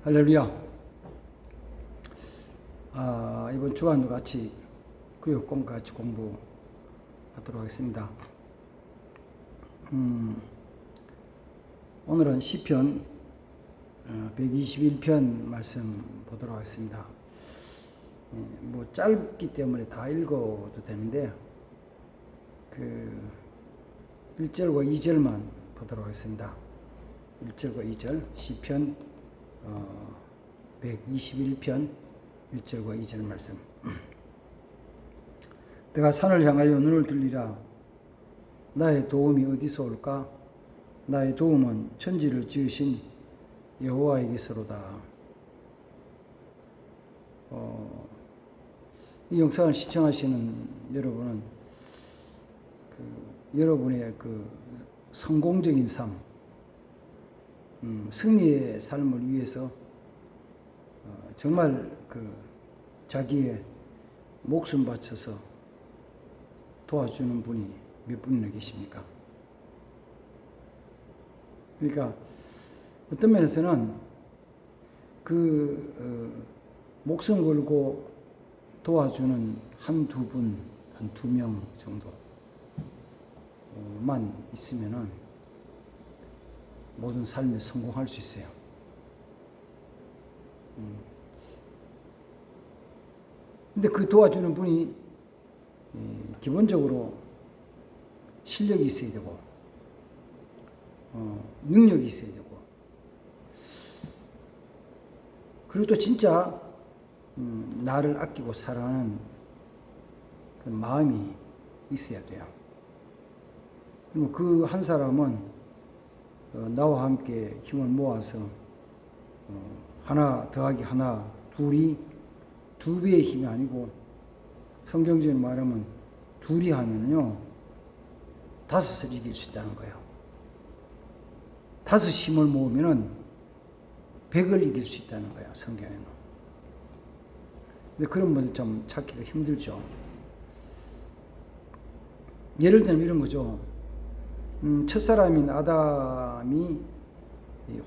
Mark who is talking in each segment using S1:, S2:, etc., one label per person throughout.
S1: 할렐루야. 이번 주간도 같이 구역공과 같이 공부하도록 하겠습니다. 오늘은 시편 121편 말씀 보도록 하겠습니다. 뭐 짧기 때문에 다 읽어도 되는데 1절과 2절만 보도록 하겠습니다. 1절과 2절 시편 121편 1절과 2절 말씀. 내가 산을 향하여 눈을 들리라. 나의 도움이 어디서 올까? 나의 도움은 천지를 지으신 여호와에게서로다. 이 영상을 시청하시는 여러분은 여러분의 성공적인 삶, 승리의 삶을 위해서 정말 자기의 목숨 바쳐서 도와주는 분이 몇 분이나 계십니까? 그러니까 어떤 면에서는 목숨 걸고 도와주는 한두 분, 한두 명 정도만 있으면은 모든 삶에 성공할 수 있어요. 근데 그 도와주는 분이 기본적으로 실력이 있어야 되고, 능력이 있어야 되고, 그리고 또 진짜 나를 아끼고 사랑하는 그 마음이 있어야 돼요. 그리고 그 한 사람은 나와 함께 힘을 모아서 하나 더하기 하나, 둘이 두 배의 힘이 아니고 성경적인 말하면 둘이 하면요 다섯을 이길 수 있다는 거예요. 다섯 힘을 모으면은 100을 이길 수 있다는 거예요, 성경에는. 근데 그런 분들 좀 찾기가 힘들죠. 예를 들면 이런 거죠. 첫사람인 아담이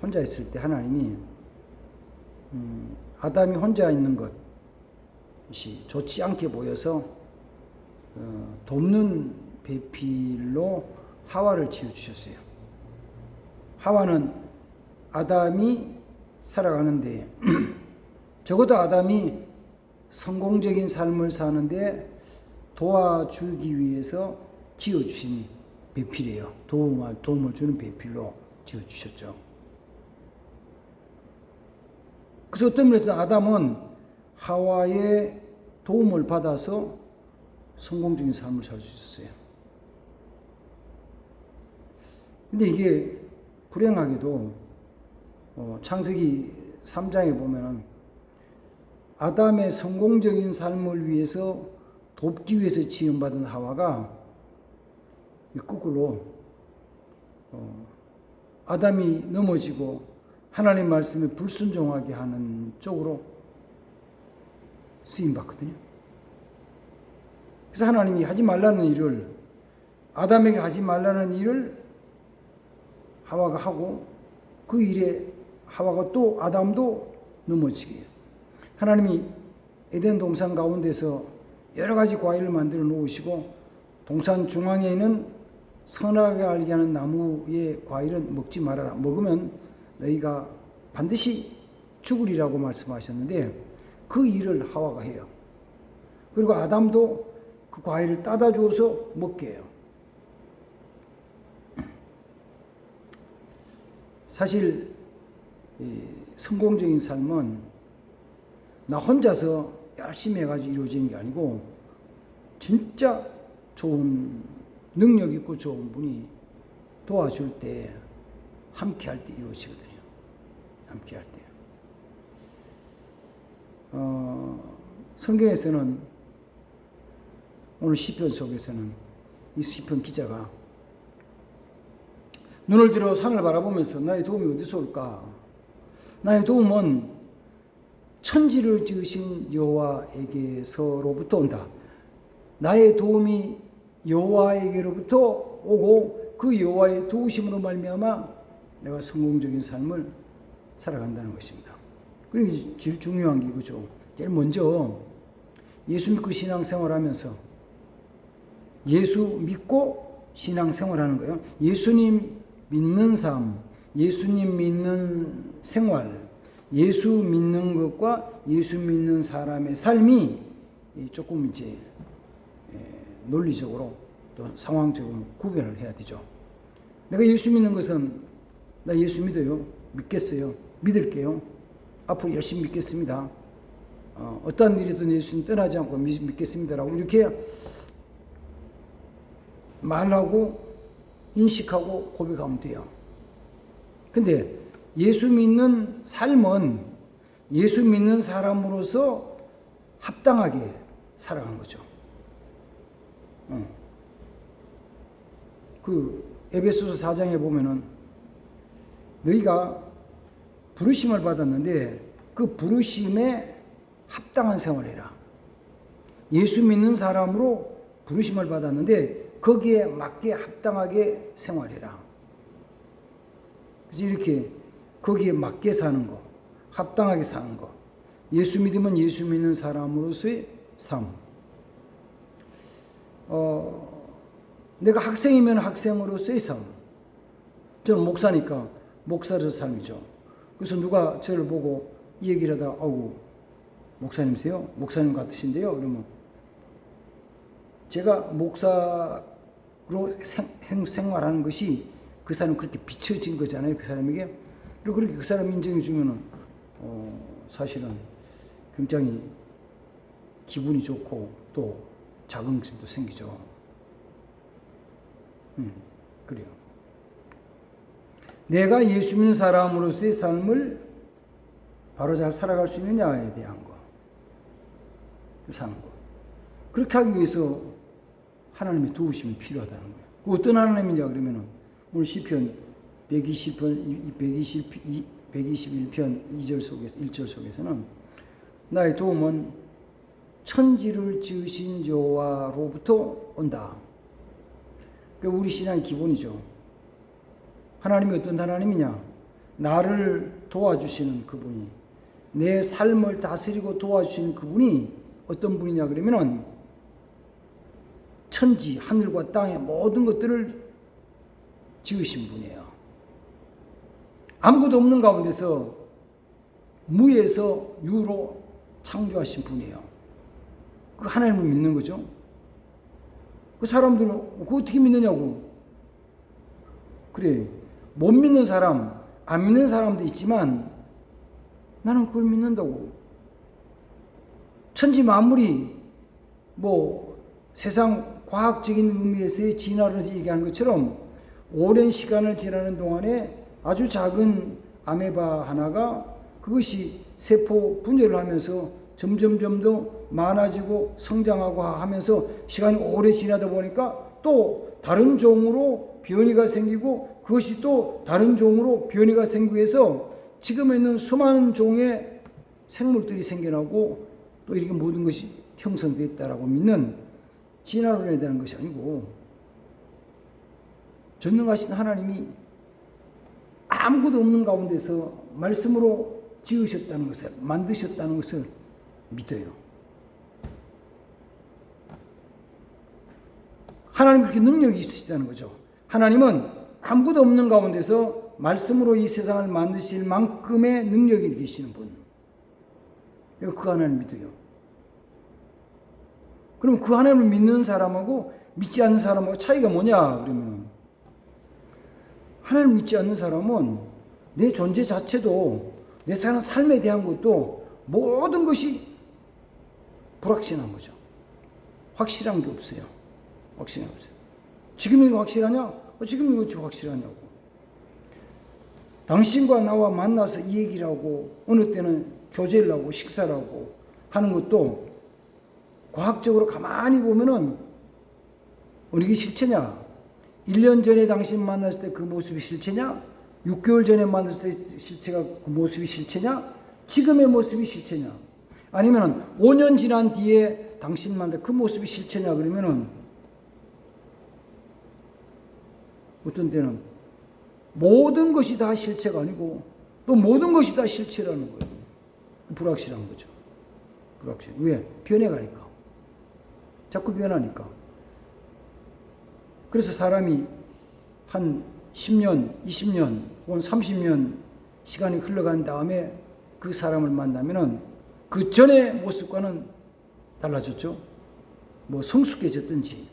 S1: 혼자 있을 때 하나님이 아담이 혼자 있는 것이 좋지 않게 보여서 돕는 배필로 하와를 지어주셨어요. 하와는 아담이 살아가는데 적어도 아담이 성공적인 삶을 사는데 도와주기 위해서 지어주신 배필이에요. 도움을 주는 배필로 지어주셨죠. 그래서 어떤 면에서 아담은 하와의 도움을 받아서 성공적인 삶을 살 수 있었어요. 근데 이게 불행하게도 창세기 3장에 보면은 아담의 성공적인 삶을 위해서 돕기 위해서 지음받은 하와가 거꾸로 아담이 넘어지고 하나님 말씀에 불순종하게 하는 쪽으로 쓰임받거든요. 그래서 하나님이 하지 말라는 일을, 아담에게 하지 말라는 일을 하와가 하고 그 일에 하와가 또 아담도 넘어지게 해요. 하나님이 에덴 동산 가운데서 여러 가지 과일을 만들어 놓으시고 동산 중앙에 있는 선하게 알게 하는 나무의 과일은 먹지 말아라. 먹으면 너희가 반드시 죽으리라고 말씀하셨는데 그 일을 하와가 해요. 그리고 아담도 그 과일을 따다 주어서 먹게 해요. 사실 성공적인 삶은 나 혼자서 열심히 해가지고 이루어지는 게 아니고 진짜 좋은 능력 있고 좋은 분이 도와줄 때 함께 할 때 이루어지거든요. 함께 할 때. 성경에서는 오늘 시편 속에서는 이 시편 기자가 눈을 들어 산을 바라보면서 나의 도움이 어디서 올까? 나의 도움은 천지를 지으신 여호와에게서로부터 온다. 나의 도움이 여호와에게로부터 오고 그 여호와의 도우심으로 말미암아 내가 성공적인 삶을 살아간다는 것입니다. 그게 제일 중요한 게 이거죠. 제일 먼저 예수 믿고 신앙생활하면서 예수 믿고 신앙생활하는 거예요. 예수님 믿는 삶, 예수님 믿는 생활, 예수 믿는 것과 예수 믿는 사람의 삶이 조금 이제 논리적으로 또 상황적으로 구별을 해야 되죠. 내가 예수 믿는 것은 나 예수 믿어요. 믿겠어요. 믿을게요. 앞으로 열심히 믿겠습니다. 어떠한 일이든 예수님 떠나지 않고 믿겠습니다라고 이렇게 말하고 인식하고 고백하면 돼요. 근데 예수 믿는 삶은 예수 믿는 사람으로서 합당하게 살아가는 거죠. 그 에베소서 4장에 보면은 너희가 부르심을 받았는데 그 부르심에 합당한 생활해라. 예수 믿는 사람으로 부르심을 받았는데 거기에 맞게 합당하게 생활해라. 그래서 이렇게 거기에 맞게 사는 거, 합당하게 사는 거. 예수 믿으면 예수 믿는 사람으로서의 삶. 내가 학생이면 학생으로서의 삶. 저는 목사니까 목사로서 삶이죠. 그래서 누가 저를 보고 이 얘기를 하다가 아우 목사님이세요? 목사님 같으신데요? 그러면 제가 목사로 생활하는 것이 그 사람 그렇게 비춰진 거잖아요. 그 사람에게. 그리고 그렇게 그 사람 인정해 주면은 사실은 굉장히 기분이 좋고 또 자긍심도 생기죠. 그래요. 내가 예수 믿는 사람으로서의 삶을 바로 잘 살아갈 수 있느냐에 대한 거. 사는 거. 그렇게 하기 위해서 하나님의 도우심이 필요하다는 거예요. 그 어떤 하나님이냐 그러면은 오늘 시편 121편 2절 속에서 1절 속에서는 나의 도움은 천지를 지으신 여호와로부터 온다. 그러니까 우리 신앙의 기본이죠. 하나님이 어떤 하나님이냐? 나를 도와주시는 그분이, 내 삶을 다스리고 도와주시는 그분이 어떤 분이냐 그러면은 천지, 하늘과 땅의 모든 것들을 지으신 분이에요. 아무것도 없는 가운데서 무에서 유로 창조하신 분이에요. 그 하나님을 믿는 거죠. 그 사람들은 그거 어떻게 믿느냐고. 그래, 못 믿는 사람, 안 믿는 사람도 있지만 나는 그걸 믿는다고. 천지 만물이 뭐 세상 과학적인 의미에서의 진화를 얘기하는 것처럼 오랜 시간을 지나는 동안에 아주 작은 아메바 하나가 그것이 세포 분열을 하면서 점점 더 많아지고 성장하고 하면서 시간이 오래 지나다 보니까 또 다른 종으로 변이가 생기고 그것이 또 다른 종으로 변이가 생기고 해서 지금에 있는 수많은 종의 생물들이 생겨나고 또 이렇게 모든 것이 형성되었다라고 믿는 진화론에 대한 것이 아니고 전능하신 하나님이 아무것도 없는 가운데서 말씀으로 지으셨다는 것을, 만드셨다는 것을 믿어요. 하나님 그렇게 능력이 있으시다는 거죠. 하나님은 아무것도 없는 가운데서 말씀으로 이 세상을 만드실 만큼의 능력이 계시는 분. 그 하나님 믿어요. 그럼 그 하나님을 믿는 사람하고 믿지 않는 사람하고 차이가 뭐냐 그러면 하나님을 믿지 않는 사람은 내 존재 자체도 내 사는 삶에 대한 것도 모든 것이 불확실한 거죠. 확실한 게 없어요. 확실한 게 없어요. 지금 이거 확실하냐? 지금 이거 확실하냐고. 당신과 나와 만나서 이 얘기를 하고 어느 때는 교제를 하고 식사를 하고 하는 것도 과학적으로 가만히 보면은 어느 게 실체냐? 1년 전에 당신 만났을 때 그 모습이 실체냐? 6개월 전에 만났을 때 실체가 그 모습이 실체냐? 지금의 모습이 실체냐? 아니면 5년 지난 뒤에 당신 만날 그 모습이 실체냐? 그러면은 어떤 때는 모든 것이 다 실체가 아니고 또 모든 것이 다 실체라는 거예요. 불확실한 거죠. 불확실. 왜? 변해가니까. 자꾸 변하니까. 그래서 사람이 한 10년, 20년 혹은 30년 시간이 흘러간 다음에 그 사람을 만나면은 그 전의 모습과는 달라졌죠. 뭐 성숙해졌든지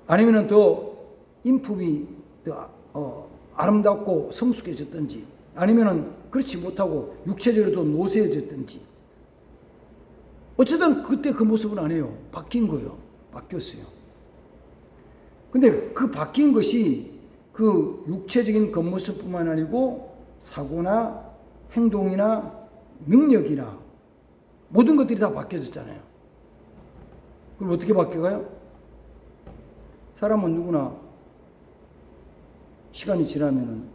S1: 아니면은 더 인품이 더 아름답고 성숙해졌든지 아니면은 그렇지 못하고 육체적으로도 노쇠해졌든지 어쨌든 그때 그 모습은 아니에요. 바뀐 거예요. 바뀌었어요. 근데 그 바뀐 것이 그 육체적인 겉모습뿐만 아니고 사고나 행동이나 능력이나 모든 것들이 다 바뀌어졌잖아요. 그럼 어떻게 바뀌어가요? 사람은 누구나 시간이 지나면은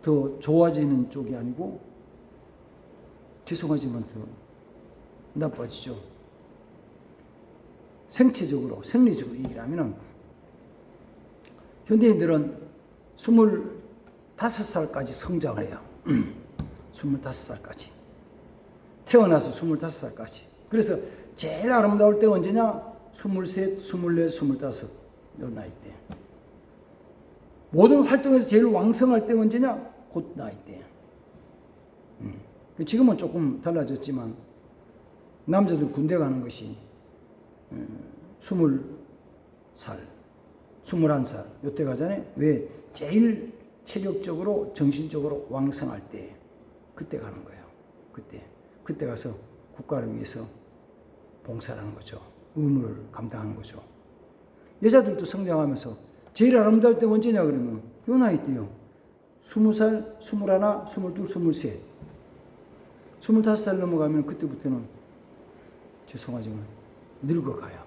S1: 더 좋아지는 쪽이 아니고 죄송하지만 더 나빠지죠. 생체적으로, 생리적으로 얘기를 하면은 현대인들은 25살까지 성장을 해요. 25살까지. 태어나서 25살까지. 그래서 제일 아름다울 때가 언제냐? 23, 24, 25. 요 나이 때. 모든 활동에서 제일 왕성할 때가 언제냐? 곧 나이 때. 지금은 조금 달라졌지만 남자들 군대 가는 것이 20살, 21살 요때 가잖아요. 왜? 제일 체력적으로 정신적으로 왕성할 때 그때 가는 거예요. 그때 가서 국가를 위해서 봉사를 하는 거죠. 의무를 감당하는 거죠. 여자들도 성장하면서 제일 아름다울 때 언제냐 그러면 요 나이 때요. 20살, 21, 22, 23. 25살 넘어가면 그때부터는 죄송하지만 늙어가요.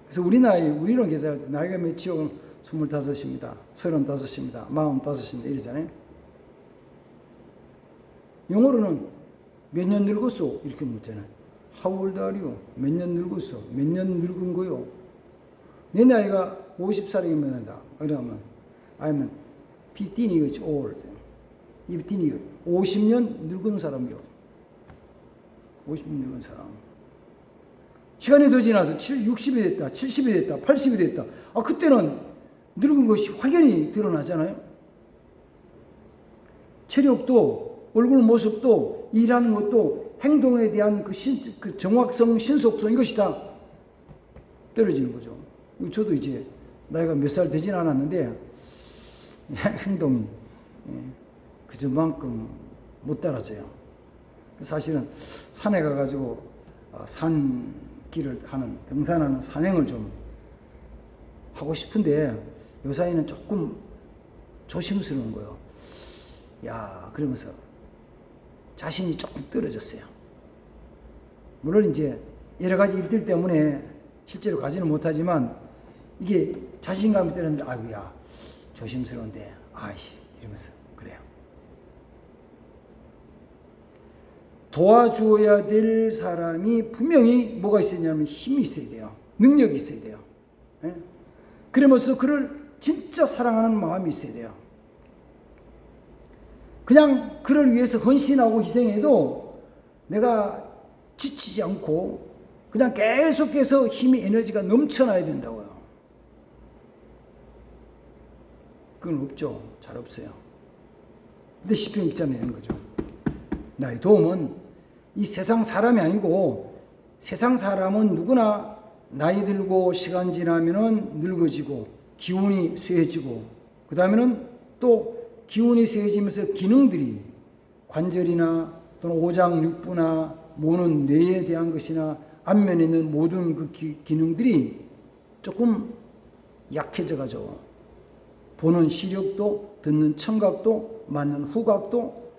S1: 그래서 우리는 계산 나이가 몇이요? 25입니다. 35입니다. 45입니다. 이러잖아요. 영어로는 몇 년 늙었어? 이렇게 묻잖아요. How old are you? 몇 년 늙었어? 몇 년 늙은 거요? 내 나이가 50살이면 그러면 I'm 15 years old. 15 years. 50년 늙은 사람이요. 50년 늙은 사람. 시간이 더 지나서 60이 됐다, 70이 됐다, 80이 됐다. 그때는 늙은 것이 확연히 드러나잖아요. 체력도, 얼굴 모습도, 일하는 것도, 행동에 대한 그 정확성, 신속성, 이것이 다 떨어지는 거죠. 저도 이제 나이가 몇 살 되진 않았는데, 행동이 그저만큼 못 따라져요. 사실은 산에 가가지고 산길을 하는, 등산하는 산행을 좀 하고 싶은데 요사이는 조금 조심스러운 거예요. 그러면서 자신이 조금 떨어졌어요. 물론 이제 여러 가지 일들 때문에 실제로 가지는 못하지만 이게 자신감이 떨어졌는데 아이고야 조심스러운데 이러면서 그래요. 도와줘야 될 사람이 분명히 뭐가 있어야냐면 힘이 있어야 돼요. 능력이 있어야 돼요. 예? 그러면서 그를 진짜 사랑하는 마음이 있어야 돼요. 그냥 그를 위해서 헌신하고 희생해도 내가 지치지 않고 그냥 계속해서 힘이 에너지가 넘쳐나야 된다고요. 그건 없죠. 잘 없어요. 근데 시편 기자는 이런 거죠. 나의 도움은 이 세상 사람이 아니고 세상 사람은 누구나 나이 들고 시간 지나면은 늙어지고 기운이 쇠해지고 그 다음에는 또 기운이 쇠해지면서 기능들이 관절이나 또는 오장육부나 모는 뇌에 대한 것이나 안면에 있는 모든 그 기능들이 조금 약해져 가지고 보는 시력도 듣는 청각도 맞는 후각도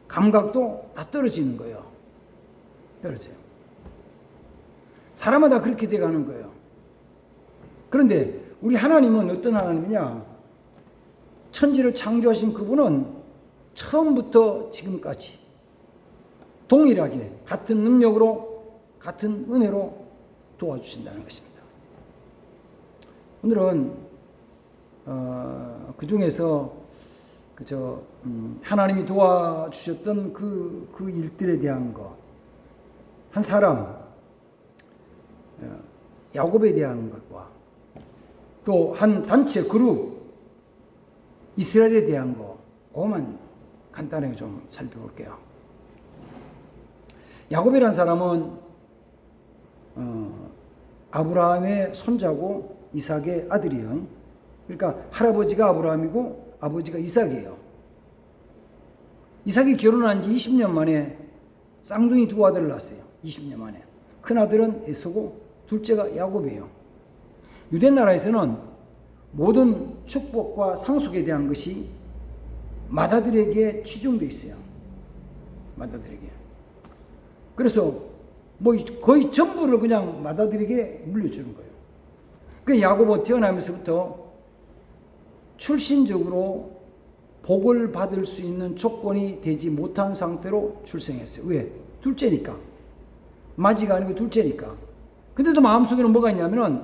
S1: 감각도 다 떨어지는 거예요. 떨어져요. 사람마다 그렇게 돼가는 거예요. 그런데 우리 하나님은 어떤 하나님이냐? 천지를 창조하신 그분은 처음부터 지금까지 동일하게 같은 능력으로 같은 은혜로 도와주신다는 것입니다. 오늘은 그 중에서 하나님이 도와주셨던 그 일들에 대한 거, 한 사람 야곱에 대한 것과 또 한 단체 그룹 이스라엘에 대한 거, 그것만 간단하게 좀 살펴볼게요. 야곱이라는 사람은 아브라함의 손자고 이삭의 아들이에요. 그러니까 할아버지가 아브라함이고 아버지가 이삭이에요. 이삭이 결혼한 지 20년 만에 쌍둥이 두 아들을 낳았어요. 20년 만에. 큰 아들은 에서고 둘째가 야곱이에요. 유대 나라에서는 모든 축복과 상속에 대한 것이 맏아들에게 치중되어 있어요. 맏아들에게. 그래서 거의 전부를 그냥 맏아들에게 물려주는 거예요. 그 야곱은 태어나면서부터 출신적으로 복을 받을 수 있는 조건이 되지 못한 상태로 출생했어요. 왜? 둘째니까. 맏이가 아니고 둘째니까. 근데도 마음속에는 뭐가 있냐면은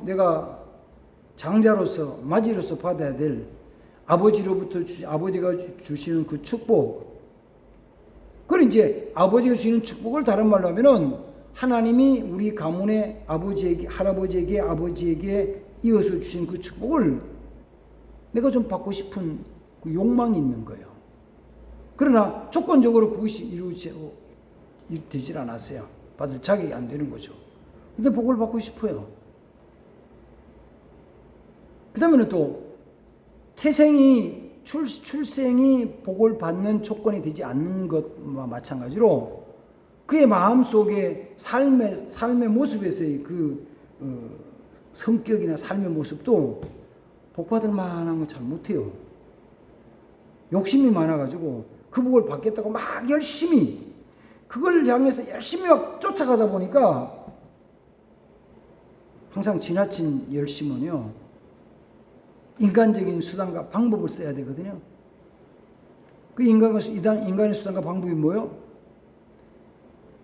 S1: 내가 장자로서 맏이로서 받아야 될 아버지로부터 아버지가 주시는 그 축복. 그걸 이제 아버지가 주시는 축복을 다른 말로 하면은 하나님이 우리 가문의 아버지에게, 할아버지에게, 아버지에게 이어서 주신 그 축복을 내가 좀 받고 싶은 그 욕망이 있는 거예요. 그러나 조건적으로 그것이 되질 않았어요. 받을 자격이 안 되는 거죠. 근데 복을 받고 싶어요. 그 다음에는 또 출생이 복을 받는 조건이 되지 않는 것과 마찬가지로 그의 마음속에 삶의 모습에서의 성격이나 삶의 모습도 복받을 만한 거 잘 못해요. 욕심이 많아가지고 그 복을 받겠다고 막 열심히 그걸 향해서 열심히 막 쫓아가다 보니까 항상 지나친 열심은요, 인간적인 수단과 방법을 써야 되거든요. 그 인간의 수단과 방법이 뭐예요?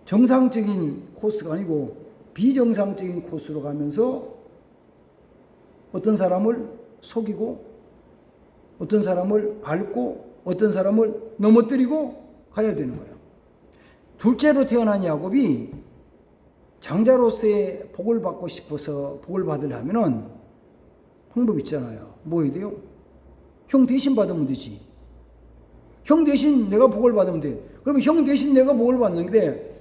S1: 정상적인 코스가 아니고 비정상적인 코스로 가면서 어떤 사람을 속이고 어떤 사람을 밟고 어떤 사람을 넘어뜨리고 가야 되는 거예요. 둘째로 태어난 야곱이 장자로서의 복을 받고 싶어서 복을 받으려면은 방법 있잖아요. 뭐 해야 돼요? 형 대신 받으면 되지. 형 대신 내가 복을 받으면 돼. 그러면 형 대신 내가 복을 받는데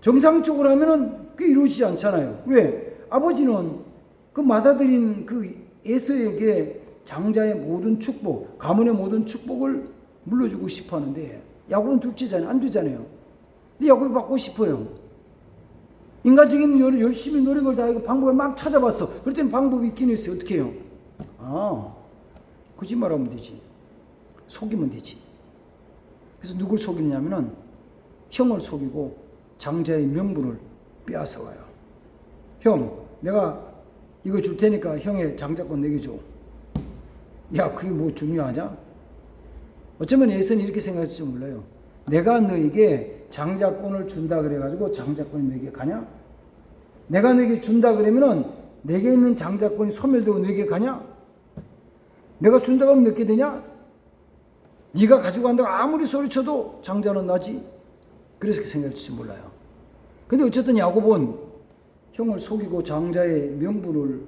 S1: 정상적으로 하면은 그게 이루어지지 않잖아요. 왜? 아버지는 그 맏아들인 그 에서에게 장자의 모든 축복, 가문의 모든 축복을 물려주고 싶어 하는데 야곱은 둘째잖아요. 안 되잖아요. 근데 야곱이 받고 싶어요. 인간적인 열심히 노력을 다하고 방법을 막 찾아봤어. 그랬더니 방법이 있긴 있어요. 어떻게 해요? 거짓말하면 되지. 속이면 되지. 그래서 누굴 속이냐면은 형을 속이고 장자의 명분을 빼앗아 와요. 형, 내가 이거 줄 테니까 형의 장자권 내게 줘. 야, 그게 뭐 중요하냐? 어쩌면 에서는 이렇게 생각할지 몰라요. 내가 너에게 장자권을 준다 그래가지고 장자권이 너에게 가냐? 내가 너에게 준다 그러면은 내게 있는 장자권이 소멸되고 너에게 가냐? 내가 준다고 하면 몇개 되냐? 네가 가지고 간다고 아무리 소리쳐도 장자는 나지. 그래서 그렇게 생각할지 몰라요. 근데 어쨌든 야곱은 형을 속이고 장자의 명분을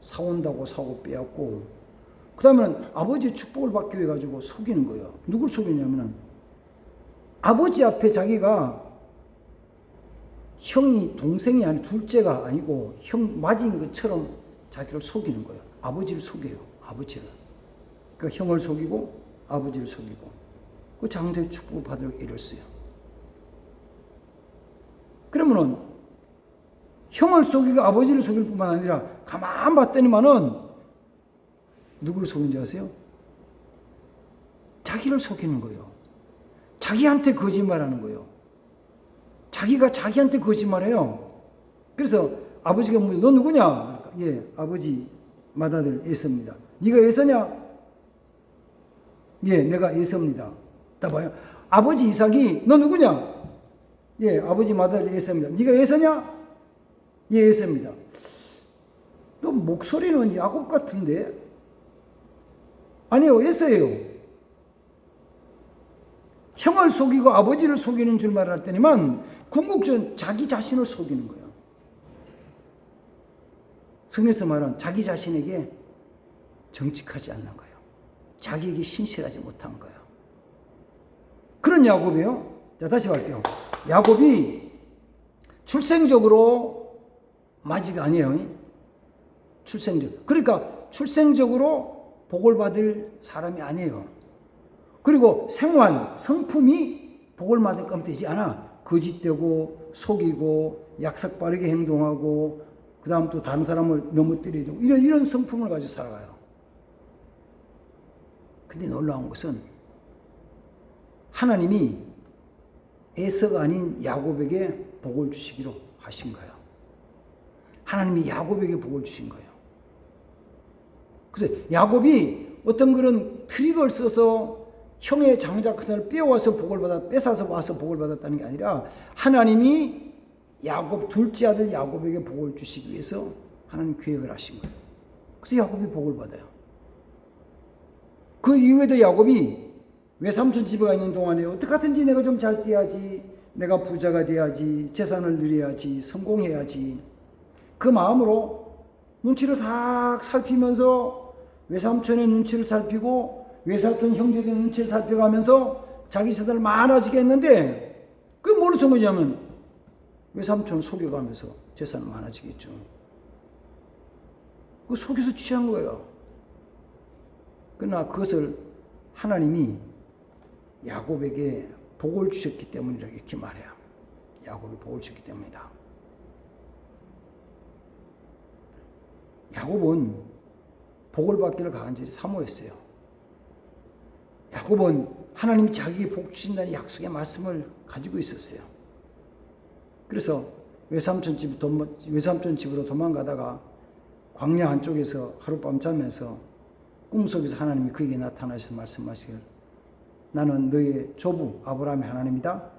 S1: 사온다고 사고 빼앗고 그 다음에는 아버지의 축복을 받기 위해 가지고 속이는 거예요. 누굴 속이냐면은 아버지 앞에 자기가 형이 동생이 아니 둘째가 아니고 형 맞은 것처럼 자기를 속이는 거예요. 아버지를 속여요. 아버지를. 그러니까 형을 속이고 아버지를 속이고 그 장자의 축복을 받으려고 애를 써요. 그러면은 형을 속이고 아버지를 속일 뿐만 아니라 가만 봤더니만은 누구를 속인지 아세요? 자기를 속이는 거예요. 자기한테 거짓말하는 거예요. 자기가 자기한테 거짓말해요. 그래서 아버지가 묻어요. 너 누구냐? 그러니까, 예, 아버지 맏아들 에서입니다. 네가 에서냐? 예, 내가 에서입니다. 다 봐요. 아버지 이삭이 너 누구냐? 예, 아버지 맏아들 에서입니다. 네가 에서냐? 예, 에서입니다. 너 목소리는 야곱 같은데? 아니요, 에서예요. 형을 속이고 아버지를 속이는 줄 말했더니만 궁극적으로 자기 자신을 속이는 거예요. 성경에서 말하는 자기 자신에게 정직하지 않는 거예요. 자기에게 신실하지 못한 거예요. 그런 야곱이에요. 자, 다시 갈게요. 야곱이 출생적으로 마지가 아니에요. 그러니까 출생적으로 복을 받을 사람이 아니에요. 그리고 생활, 성품이 복을 받을 건 되지 않아. 거짓되고 속이고 약삭 빠르게 행동하고 그 다음 또 다른 사람을 넘어뜨리고 이런 성품을 가지고 살아가요. 근데 놀라운 것은 하나님이 에서가 아닌 야곱에게 복을 주시기로 하신 거예요. 하나님이 야곱에게 복을 주신 거예요. 그래서 야곱이 어떤 그런 트릭을 써서 형의 장자권을 빼와서 복을 받아 뺏어서 와서 복을 받았다는 게 아니라 하나님이 야곱 둘째 아들 야곱에게 복을 주시기 위해서 하나님 계획을 하신 거예요. 그래서 야곱이 복을 받아요. 그 이후에도 야곱이 외삼촌 집에 가 있는 동안에 어떻게 하든지 내가 좀 잘 돼야지, 내가 부자가 돼야지, 재산을 누려야지, 성공해야지, 그 마음으로 눈치를 싹 살피면서 외삼촌의 눈치를 살피고 외삼촌 형제들의 눈치를 살펴가면서 자기 재산을 많아지게 했는데 그게 뭐로 된 거냐면 외삼촌 속여가면서 재산을 많아지겠죠. 그 속여서 취한 거예요. 그러나 그것을 하나님이 야곱에게 복을 주셨기 때문이라고 이렇게 말해요. 야곱이 복을 주셨기 때문이다. 야곱은 복을 받기를 간절히 사모했어요. 야곱은 하나님이 자기에게 복 주신다는 약속의 말씀을 가지고 있었어요. 그래서 외삼촌 집으로 도망가다가 광야 한쪽에서 하룻밤 자면서 꿈속에서 하나님이 그에게 나타나셔서 말씀하시길, 나는 너의 조부 아브라함의 하나님이다.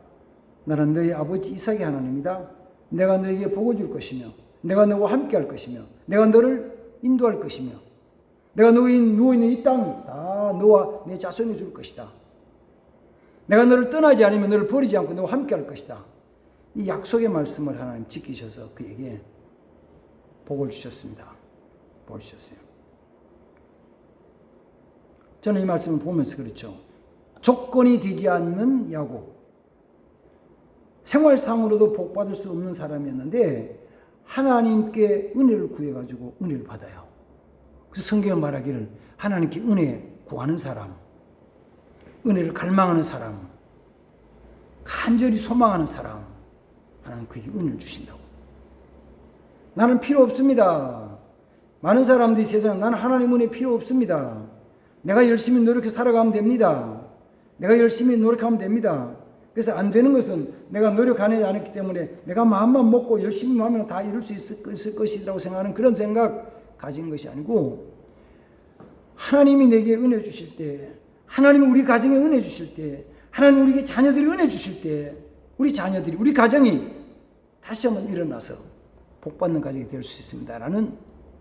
S1: 나는 너의 아버지 이삭의 하나님이다. 내가 너에게 복을 줄 것이며 내가 너와 함께 할 것이며 내가 너를 인도할 것이며 내가 누워있는 이 땅 다 너와 내 자손이 줄 것이다. 내가 너를 떠나지 않으면 너를 버리지 않고 너와 함께 할 것이다. 이 약속의 말씀을 하나님 지키셔서 그에게 복을 주셨습니다. 복을 주셨어요. 저는 이 말씀을 보면서 그렇죠. 조건이 되지 않는 야곱, 생활상으로도 복 받을 수 없는 사람이었는데 하나님께 은혜를 구해가지고 은혜를 받아요. 그래서 성경에 말하기를 하나님께 은혜 구하는 사람, 은혜를 갈망하는 사람, 간절히 소망하는 사람, 하나님 그에게 은혜를 주신다고. 나는 필요 없습니다. 많은 사람들이 세상에 나는 하나님 은혜 필요 없습니다. 내가 열심히 노력해 살아가면 됩니다. 내가 열심히 노력하면 됩니다. 그래서 안 되는 것은 내가 노력하지 않았기 때문에 내가 마음만 먹고 열심히 하면 다 이룰 수 있을 것이라고 생각하는 그런 생각 가진 것이 아니고, 하나님이 내게 은혜 주실 때, 하나님이 우리 가정에 은혜 주실 때, 하나님 우리에게 자녀들이 은혜 주실 때 우리 자녀들이, 우리 가정이 다시 한번 일어나서 복받는 가정이 될 수 있습니다라는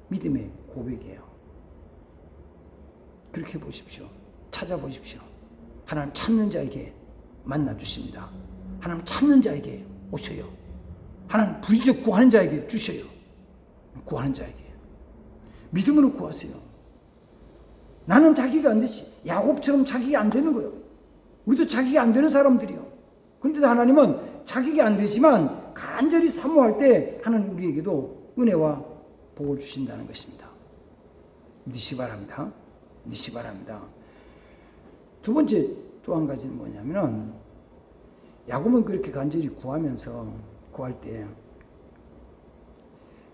S1: 믿음의 고백이에요. 그렇게 보십시오. 찾아보십시오. 하나님 찾는 자에게 만나 주십니다. 하나님 찾는 자에게 오셔요. 하나님 부르짖어 구하는 자에게 주셔요. 구하는 자에게 믿음으로 구하세요. 나는 자기가 안 되지. 야곱처럼 자기가 안 되는 거예요. 우리도 자기가 안 되는 사람들이요. 그런데도 하나님은 자기가 안 되지만 간절히 사모할 때 하나님 우리에게도 은혜와 복을 주신다는 것입니다. 믿으시기 바랍니다. 믿으시기 바랍니다. 두 번째 또 한 가지는 뭐냐면은, 야곱은 그렇게 간절히 구하면서 구할 때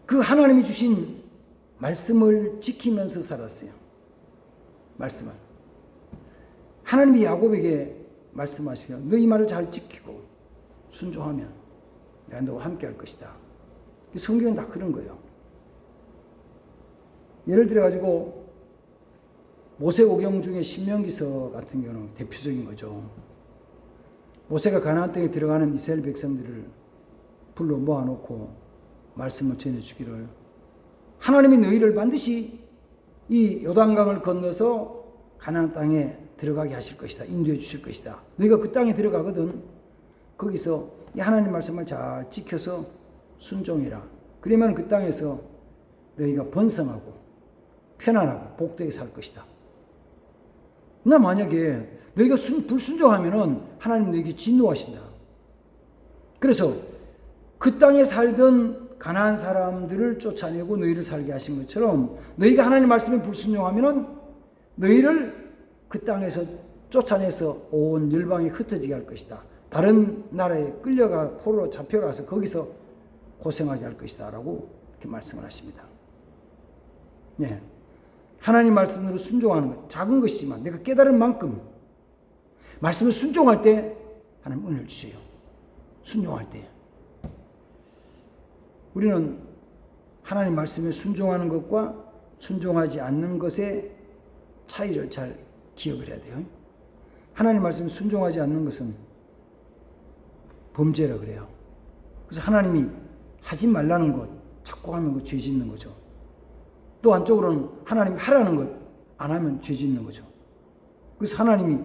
S1: 그 하나님이 주신 말씀을 지키면서 살았어요. 말씀을. 하나님이 야곱에게 말씀하시고 너 이 말을 잘 지키고 순종하면 내가 너와 함께 할 것이다. 성경은 다 그런 거예요. 예를 들어 가지고 모세오경 중에 신명기서 같은 경우는 대표적인 거죠. 모세가 가나안 땅에 들어가는 이스라엘 백성들을 불러 모아놓고 말씀을 전해주기를, 하나님이 너희를 반드시 이 요단강을 건너서 가나안 땅에 들어가게 하실 것이다. 인도해 주실 것이다. 너희가 그 땅에 들어가거든. 거기서 이 하나님 말씀을 잘 지켜서 순종해라. 그러면 그 땅에서 너희가 번성하고 편안하고 복되게 살 것이다. 나 만약에 너희가 불순종하면은 하나님 너희에게 진노하신다. 그래서 그 땅에 살던 가나안 사람들을 쫓아내고 너희를 살게 하신 것처럼 너희가 하나님 말씀에 불순종하면은 너희를 그 땅에서 쫓아내서 온 열방에 흩어지게 할 것이다. 다른 나라에 끌려가 포로로 잡혀가서 거기서 고생하게 할 것이다. 라고 이렇게 말씀을 하십니다. 네. 하나님 말씀으로 순종하는 것, 작은 것이지만 내가 깨달은 만큼 말씀을 순종할 때 하나님 은혜를 주세요. 순종할 때. 우리는 하나님 말씀에 순종하는 것과 순종하지 않는 것의 차이를 잘 기억을 해야 돼요. 하나님 말씀에 순종하지 않는 것은 범죄라 그래요. 그래서 하나님이 하지 말라는 것, 자꾸 하면 그 죄 짓는 거죠. 또 한쪽으로는 하나님이 하라는 것, 안 하면 죄 짓는 거죠. 그래서 하나님이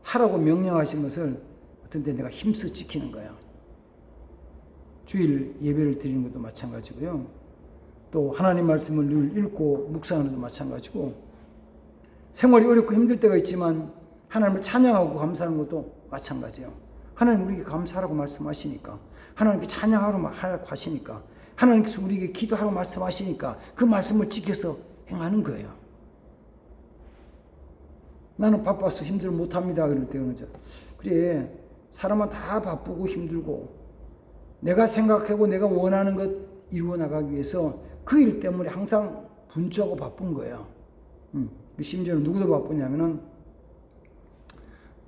S1: 하라고 명령하신 것을 어떤 때 내가 힘써 지키는 거야. 주일 예배를 드리는 것도 마찬가지고요. 또 하나님 말씀을 늘 읽고 묵상하는 것도 마찬가지고, 생활이 어렵고 힘들 때가 있지만 하나님을 찬양하고 감사하는 것도 마찬가지예요. 하나님 우리에게 감사하라고 말씀하시니까, 하나님께 찬양하라고 하시니까, 하나님께서 우리에게 기도하라고 말씀하시니까 그 말씀을 지켜서 행하는 거예요. 나는 바빠서 힘들어 못합니다. 그럴 때는 그래, 사람은 다 바쁘고 힘들고 내가 생각하고 내가 원하는 것 이루어 나가기 위해서 그 일 때문에 항상 분주하고 바쁜 거예요. 심지어는 누구도 바쁘냐면은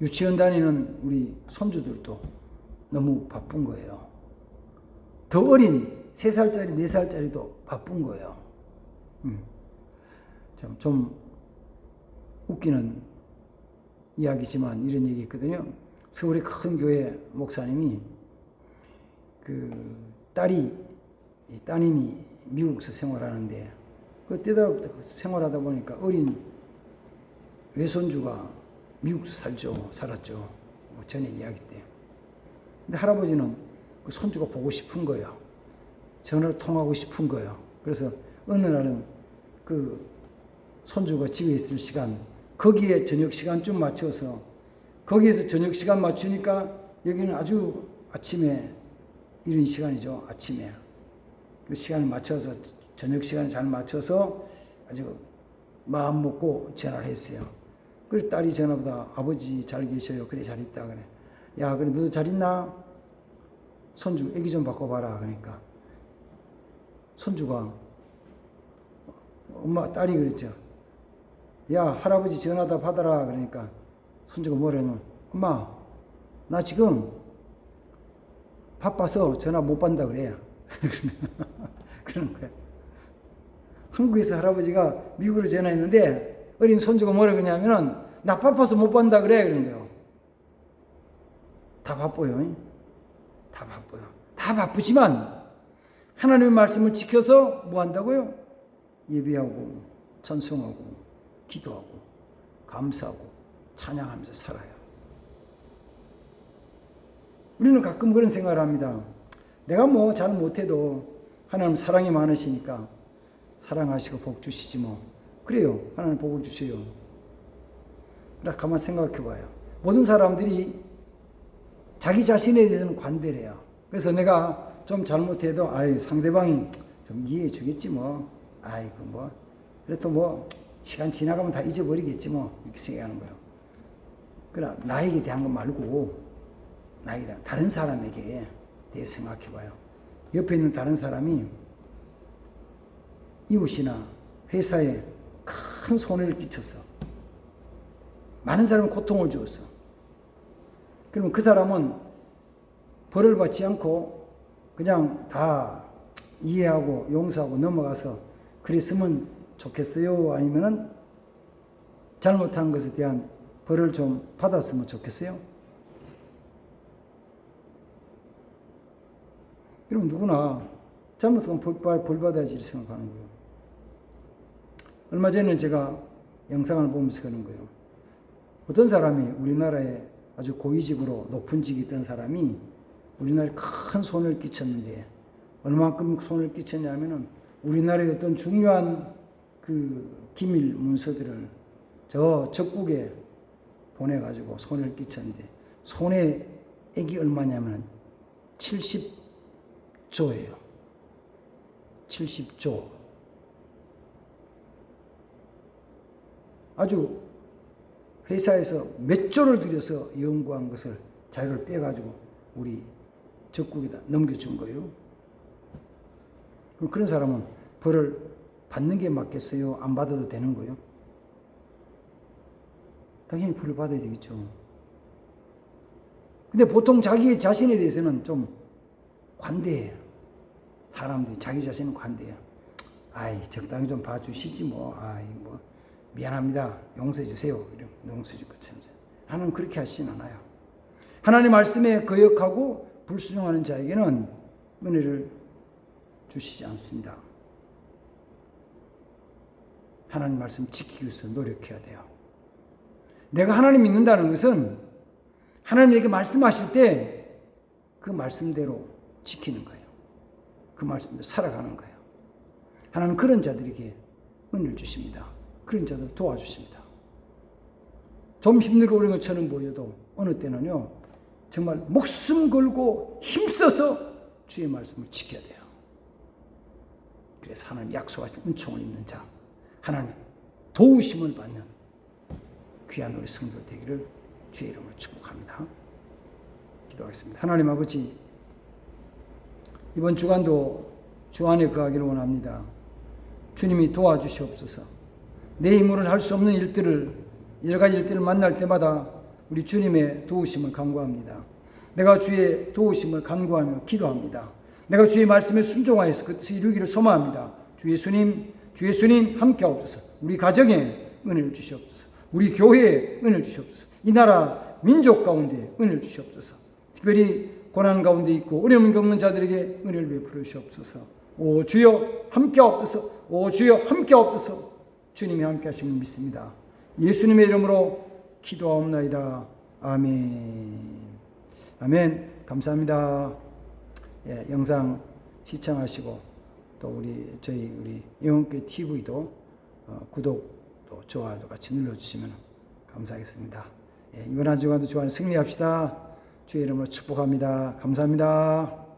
S1: 유치원 다니는 우리 손주들도 너무 바쁜 거예요. 더 어린 3살짜리, 4살짜리도 바쁜 거예요. 참 좀 웃기는 이야기지만 이런 얘기 있거든요. 서울의 큰 교회 목사님이 따님이 미국에서 생활하는데 그때다 생활하다 보니까 어린 외손주가 미국에서 살았죠. 전에 이야기 때. 근데 할아버지는 그 손주가 보고 싶은 거예요. 전화로 통하고 싶은 거예요. 그래서 어느 날은 그 손주가 집에 있을 시간, 거기에 저녁 시간쯤 맞춰서, 거기에서 저녁 시간 맞추니까 여기는 아주 아침에 이른 시간이죠. 아침에. 그 시간을 맞춰서, 저녁 시간에 잘 맞춰서 아주 마음 먹고 전화를 했어요. 그래서 딸이 전화보다 아버지 잘 계셔요. 그래, 잘 있다. 그래. 야, 그래, 너도 잘 있나? 손주, 애기 좀 바꿔봐라. 그러니까. 손주가, 엄마, 딸이 그랬죠. 야, 할아버지 전화다 받아라. 그러니까 손주가 뭐라냐면, 엄마, 나 지금 바빠서 전화 못 받는다 그래. 그러는 거야. 한국에서 할아버지가 미국으로 전화했는데 어린 손주가 뭐라 그러냐면은 나 바빠서 못 받는다 그래. 그러는 거예요. 다 바빠요. 다 바빠요. 다 바쁘지만 하나님의 말씀을 지켜서 뭐 한다고요? 예배하고 찬송하고 기도하고 감사하고 찬양하면서 살아요. 우리는 가끔 그런 생각을 합니다. 내가 뭐 잘 못해도 하나님 사랑이 많으시니까 사랑하시고 복 주시지 뭐. 그래요. 하나님 복을 주세요. 그러나 가만 생각해 봐요. 모든 사람들이 자기 자신에 대해서는 관대를 해요. 그래서 내가 좀 잘못해도 상대방이 좀 이해해 주겠지 뭐. 뭐 그래도 뭐 시간 지나가면 다 잊어버리겠지 뭐. 이렇게 생각하는 거예요. 그러나 나에게 대한 것 말고 나에게 대한 다른 사람에게 대해서 생각해 봐요. 옆에 있는 다른 사람이 이웃이나 회사에 큰 손해를 끼쳤어. 많은 사람은 고통을 주었어. 그러면 그 사람은 벌을 받지 않고 그냥 다 이해하고 용서하고 넘어가서 그랬으면 좋겠어요? 아니면은 잘못한 것에 대한 벌을 좀 받았으면 좋겠어요? 그럼 누구나 잘못하면 벌 받아야지 생각하는 거예요. 얼마 전에 제가 영상을 보면서 그런 거예요. 어떤 사람이 우리나라에 아주 고위직으로 높은 직이 있던 사람이 우리나라에 큰 손을 끼쳤는데 얼마만큼 손을 끼쳤냐면은 우리나라의 어떤 중요한 그 기밀 문서들을 저 적국에 보내가지고 손을 끼쳤는데 손해액이 얼마냐면 70조예요. 70조. 아주 회사에서 몇 조를 들여서 연구한 것을 자료를 빼가지고 우리 적국에다 넘겨준 거예요. 그럼 그런 사람은 벌을 받는 게 맞겠어요? 안 받아도 되는 거예요? 당연히 벌을 받아야 되겠죠. 근데 보통 자기 자신에 대해서는 좀 관대해요. 사람들이 자기 자신은 관대해요. 아이, 적당히 좀 봐주시지 뭐. 아이, 뭐. 미안합니다. 용서해 주세요. 용서해 줄 것처럼. 하나님 그렇게 하시진 않아요. 하나님 말씀에 거역하고 불순종하는 자에게는 은혜를 주시지 않습니다. 하나님 말씀 지키기 위해서 노력해야 돼요. 내가 하나님 믿는다는 것은 하나님에게 말씀하실 때 그 말씀대로 지키는 거예요. 그 말씀대로 살아가는 거예요. 하나님 그런 자들에게 은혜를 주십니다. 그런 자들 도와주십니다. 좀 힘들고 어려운 것처럼 보여도 어느 때는요 정말 목숨 걸고 힘써서 주의 말씀을 지켜야 돼요. 그래서 하나님 약속하신 은총을 입는 자, 하나님 도우심을 받는 귀한 우리 성도 되기를 주의 이름으로 축복합니다. 기도하겠습니다. 하나님 아버지, 이번 주간도 주 안에 거하기를 원합니다. 주님이 도와주시옵소서. 내 힘으로는 할 수 없는 일들을, 여러 가지 일들을 만날 때마다 우리 주님의 도우심을 간구합니다. 내가 주의 도우심을 간구하며 기도합니다. 내가 주의 말씀에 순종하여서 그것을 이루기를 소망합니다. 주 예수님 함께 하옵소서. 우리 가정에 은혜를 주시옵소서. 우리 교회에 은혜를 주시옵소서. 이 나라 민족 가운데 은혜를 주시옵소서. 특별히 고난 가운데 있고 어려움을 겪는 자들에게 은혜를 베풀어 주시옵소서. 오 주여 함께 하옵소서. 오 주여 함께 하옵소서. 주님이 함께 하심을 믿습니다. 예수님의 이름으로 기도하옵나이다. 아멘. 아멘. 감사합니다. 예, 영상 시청하시고 또 우리 영혼교회 TV도 구독 또 좋아요 같이 눌러주시면 감사하겠습니다. 예, 이번 한 주간도 주안에 승리합시다. 주의 이름으로 축복합니다. 감사합니다.